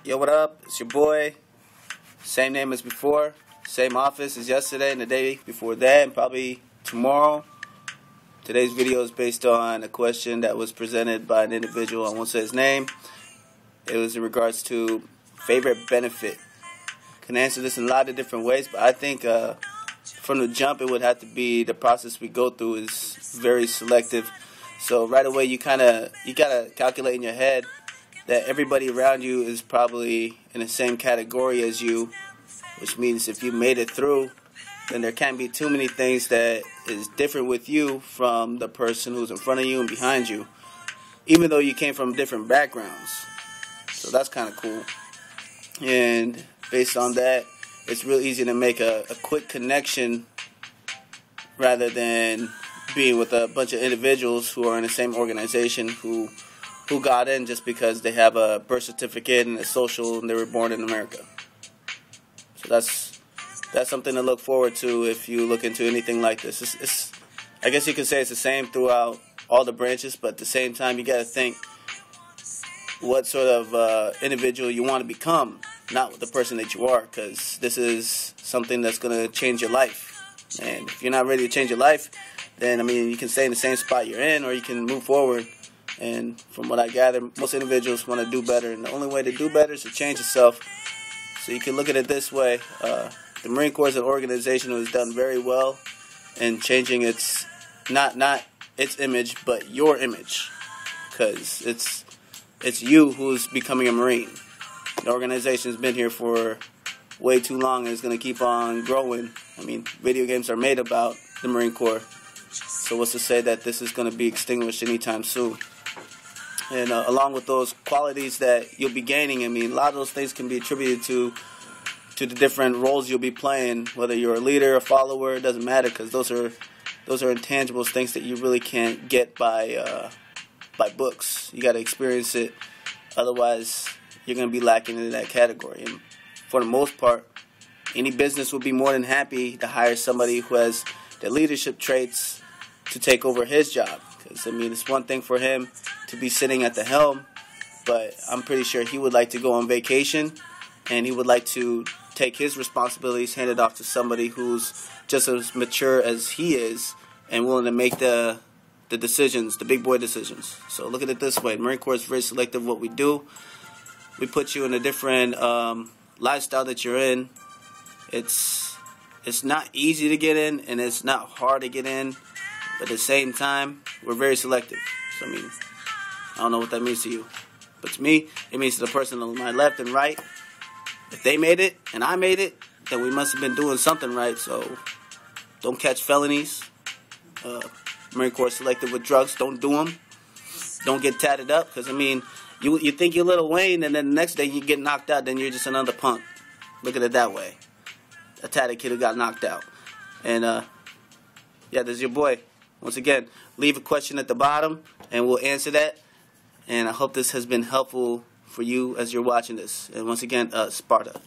Yo, what up? It's your boy. Same name as before. Same office as yesterday and the day before that, and probably tomorrow. Today's video is based on a question that was presented by an individual. I won't say his name. It was in regards to favorite benefit. Can answer this in a lot of different ways, but I think from the jump it would have to be the process we go through is very selective. So right away you gotta calculate in your head that everybody around you is probably in the same category as you, which means if you made it through, then there can't be too many things that is different with you from the person who's in front of you and behind you, even though you came from different backgrounds. So that's kind of cool. And based on that, it's real easy to make a quick connection rather than being with a bunch of individuals who are in the same organization who got in just because they have a birth certificate and a social and they were born in America. So that's something to look forward to if you look into anything like this. I guess you could say it's the same throughout all the branches, but at the same time you got to think what sort of individual you want to become, not the person that you are, because this is something that's going to change your life. And if you're not ready to change your life, then, I mean, you can stay in the same spot you're in, or you can move forward. And from what I gather, most individuals want to do better. And the only way to do better is to change yourself. So you can look at it this way. The Marine Corps is an organization who has done very well in changing its, not its image, but your image. Because it's you who's becoming a Marine. The organization's been here for way too long and it's going to keep on growing. I mean, video games are made about the Marine Corps. So what's to say that this is going to be extinguished anytime soon? And along with those qualities that you'll be gaining, I mean, a lot of those things can be attributed to the different roles you'll be playing. Whether you're a leader, a follower, it doesn't matter, because those are intangibles, things that you really can't get by books. You got to experience it. Otherwise, you're going to be lacking in that category. And for the most part, any business will be more than happy to hire somebody who has the leadership traits to take over his job. Because, I mean, it's one thing for him to be sitting at the helm, but I'm pretty sure he would like to go on vacation, and he would like to take his responsibilities, hand it off to somebody who's just as mature as he is and willing to make the decisions, the big boy decisions. So look at it this way. The Marine Corps is very selective what we do. We put you in a different lifestyle that you're in. It's not easy to get in, and it's not hard to get in. But at the same time, we're very selective. So, I mean, I don't know what that means to you. But to me, it means to the person on my left and right, if they made it and I made it, then we must have been doing something right. So, don't catch felonies. Marine Corps selective with drugs. Don't do them. Don't get tatted up. Because, I mean, you think you're Lil Wayne, and then the next day you get knocked out, then you're just another punk. Look at it that way. A tatted kid who got knocked out. And, yeah, this is your boy. Once again, leave a question at the bottom, and we'll answer that. And I hope this has been helpful for you as you're watching this. And once again, Sparta.